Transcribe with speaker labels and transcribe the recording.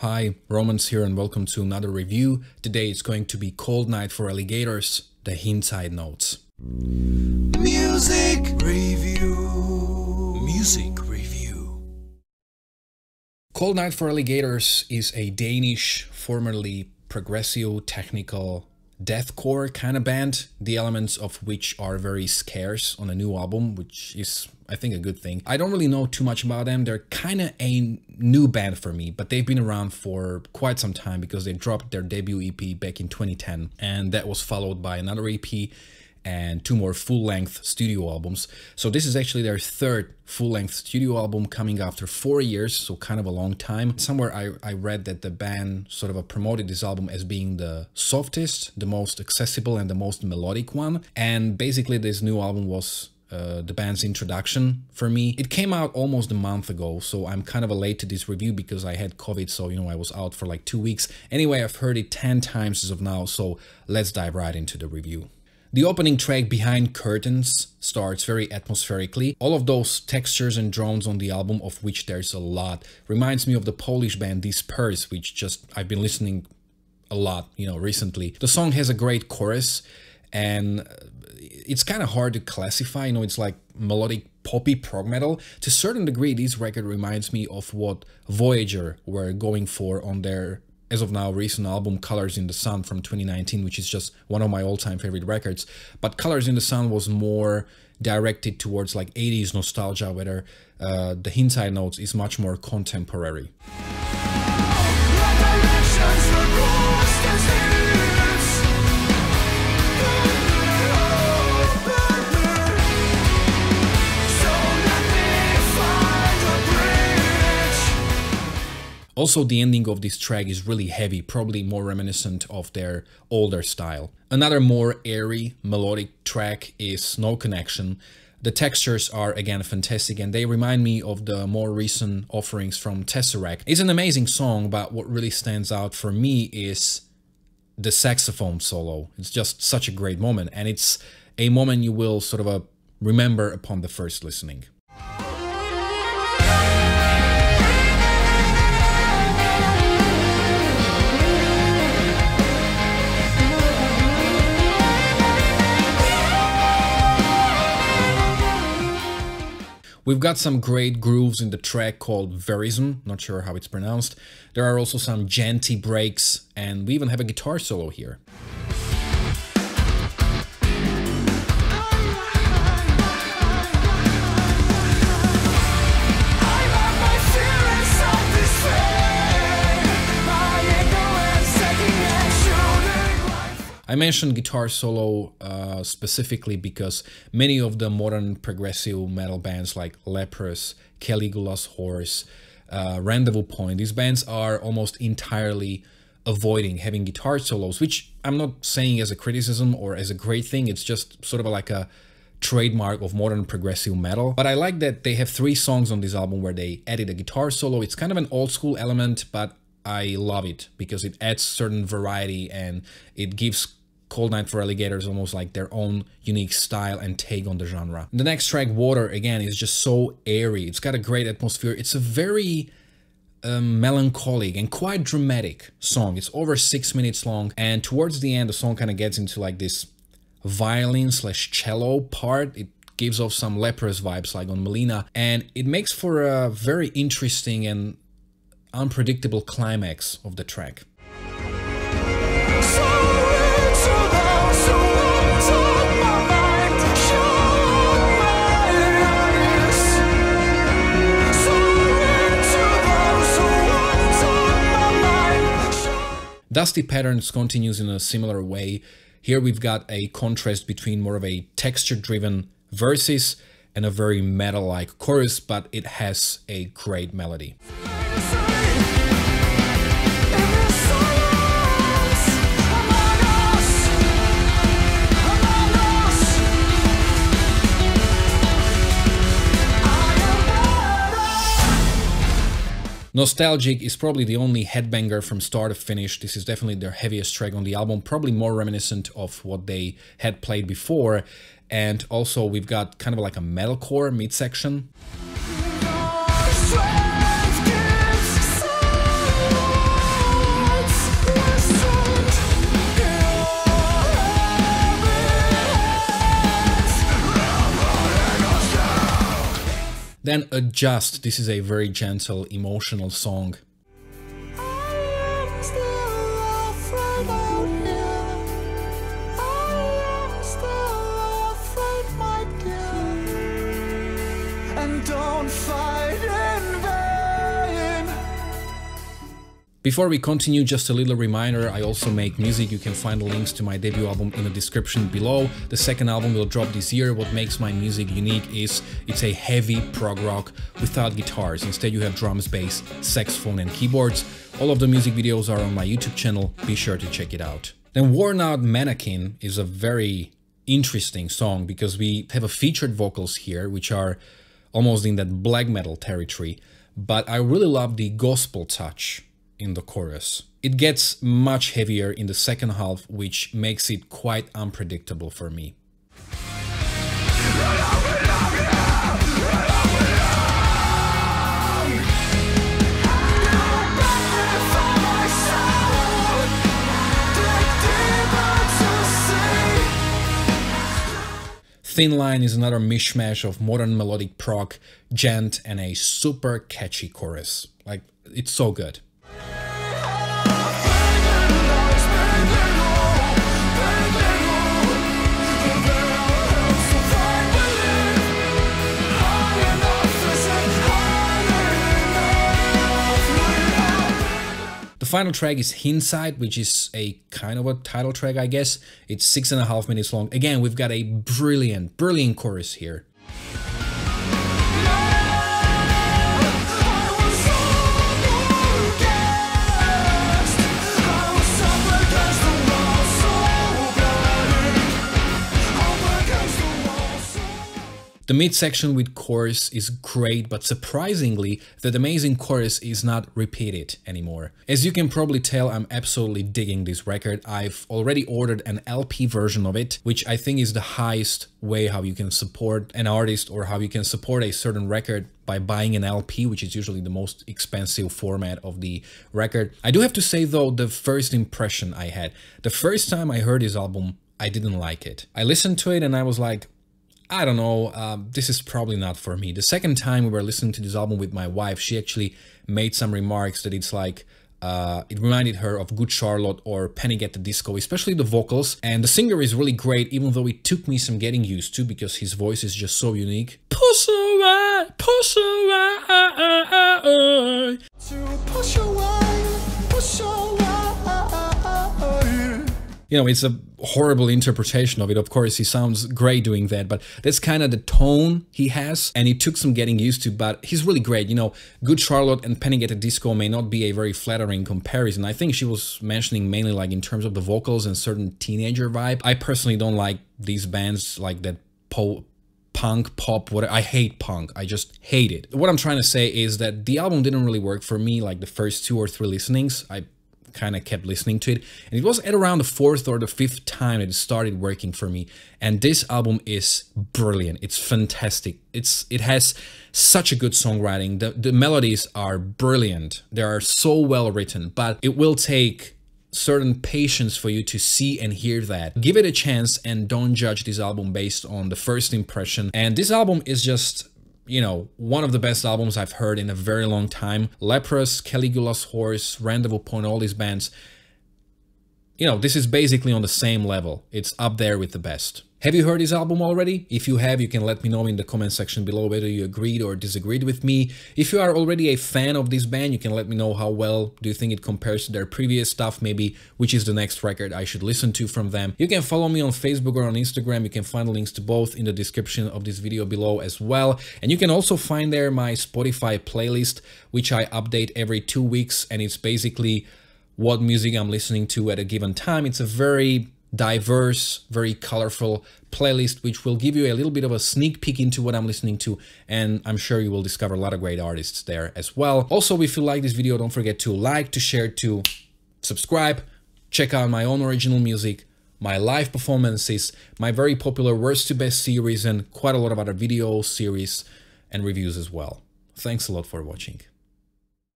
Speaker 1: Hi, Romans here and welcome to another review. Today it's going to be Cold Night for Alligators, the Hindsight Notes.
Speaker 2: Music review. Music review.
Speaker 1: Cold Night for Alligators is a Danish, formerly progressive, technical, deathcore kind of band, the elements of which are very scarce on a new album, which is, I think, a good thing. I don't really know too much about them. They're kind of a new band for me, but they've been around for quite some time because they dropped their debut EP back in 2010, and that was followed by another EP and two more full-length studio albums. So this is actually their third full-length studio album coming after 4 years, so kind of a long time. Somewhere I read that the band sort of promoted this album as being the softest, the most accessible and the most melodic one. And basically this new album was the band's introduction for me. It came out almost a month ago, so I'm kind of late to this review because I had COVID, so I was out for like 2 weeks. Anyway, I've heard it 10 times as of now, so let's dive right into the review. The opening track, Behind Curtains, starts very atmospherically. All of those textures and drones on the album, of which there's a lot, reminds me of the Polish band Disperse, which I've been listening a lot, recently. The song has a great chorus, and it's kind of hard to classify, it's like melodic poppy prog metal. To a certain degree, this record reminds me of what Voyager were going for on their, as of now, recent album Colors in the Sun from 2019, which is just one of my all-time favorite records. But Colors in the Sun was more directed towards like 80s nostalgia, where the Hindsight Notes is much more contemporary. Also, the ending of this track is really heavy, probably more reminiscent of their older style. Another more airy, melodic track is No Connection. The textures are again fantastic, and they remind me of the more recent offerings from Tesseract. It's an amazing song, but what really stands out for me is the saxophone solo. It's just such a great moment, and it's a moment you will sort of remember upon the first listening. We've got some great grooves in the track called Verism, not sure how it's pronounced. There are also some janty breaks, and we even have a guitar solo here. I mentioned guitar solo specifically because many of the modern progressive metal bands like Leprous, Caligula's Horse, Rendezvous Point, these bands are almost entirely avoiding having guitar solos, which I'm not saying as a criticism or as a great thing. It's just sort of like a trademark of modern progressive metal. But I like that they have 3 songs on this album where they added a guitar solo. It's kind of an old school element, but I love it because it adds certain variety and it gives Cold Night for Alligators almost like their own unique style and take on the genre. The next track, Water, again, is just so airy. It's got a great atmosphere. It's a very melancholic and quite dramatic song. It's over 6 minutes long, and towards the end the song kind of gets into like this violin/cello part. It gives off some Leprous vibes like on Melina, and it makes for a very interesting and unpredictable climax of the track. Dusty Patterns continues in a similar way. Here we've got a contrast between more of a texture-driven verses and a very metal-like chorus, but it has a great melody. Nostalgic is probably the only headbanger from start to finish. This is definitely their heaviest track on the album, probably more reminiscent of what they had played before. And also we've got kind of like a metalcore midsection. Then Adjust. This is a very gentle, emotional song. Before we continue, just a little reminder, I also make music. You can find the links to my debut album in the description below. The second album will drop this year. What makes my music unique is it's a heavy prog rock without guitars. Instead, you have drums, bass, saxophone and keyboards. All of the music videos are on my YouTube channel. Be sure to check it out. Then Out Mannequin is a very interesting song because we have a featured vocals here, which are almost in that black metal territory. But I really love the gospel touch in the chorus. It gets much heavier in the second half, which makes it quite unpredictable for me. Thin Line is another mishmash of modern melodic prog, gent, and a super catchy chorus. Like, it's so good. The final track is Hindsight, which is a kind of a title track, I guess. It's 6.5 minutes long. Again, we've got a brilliant chorus here. The midsection with chorus is great, but surprisingly, that amazing chorus is not repeated anymore. As you can probably tell, I'm absolutely digging this record. I've already ordered an LP version of it, which I think is the highest way how you can support an artist or how you can support a certain record, by buying an LP, which is usually the most expensive format of the record. I do have to say though, the first impression I had, the first time I heard this album, I didn't like it. I listened to it and I was like, I don't know, this is probably not for me. The second time we were listening to this album with my wife, she actually made some remarks that it's like, it reminded her of Good Charlotte or Panic at the Disco, especially the vocals. And the singer is really great, even though it took me some getting used to because his voice is just so unique. Push away, push away. Push away, push away. You know, it's a horrible interpretation of it. Of course, he sounds great doing that, but that's kind of the tone he has, and it took some getting used to, but he's really great. You know, Good Charlotte and Panic at the Disco may not be a very flattering comparison. I think she was mentioning mainly like in terms of the vocals and certain teenager vibe. I personally don't like these bands like that punk, pop, whatever. I hate punk. I just hate it. What I'm trying to say is that the album didn't really work for me like the first 2 or 3 listenings. I kind of kept listening to it, and it was at around the 4th or the 5th time that it started working for me. And this album is brilliant. It's fantastic. It has such a good songwriting. The melodies are brilliant. They are so well written, but it will take certain patience for you to see and hear that. Give it a chance and don't judge this album based on the first impression. And this album is just, you know, one of the best albums I've heard in a very long time. Leprous, Caligula's Horse, Rendezvous Point, all these bands. You know, this is basically on the same level. It's up there with the best. Have you heard this album already? If you have, you can let me know in the comment section below whether you agreed or disagreed with me. If you are already a fan of this band, you can let me know how well do you think it compares to their previous stuff, maybe which is the next record I should listen to from them. You can follow me on Facebook or on Instagram. You can find the links to both in the description of this video below as well. And you can also find there my Spotify playlist, which I update every 2 weeks, and it's basically what music I'm listening to at a given time. It's a very diverse, very colorful playlist, which will give you a little bit of a sneak peek into what I'm listening to, and I'm sure you will discover a lot of great artists there as well. Also, if you like this video, don't forget to like, to share, to subscribe, check out my own original music, my live performances, my very popular Worst to Best series, and quite a lot of other videos, series, and reviews as well. Thanks a lot for watching.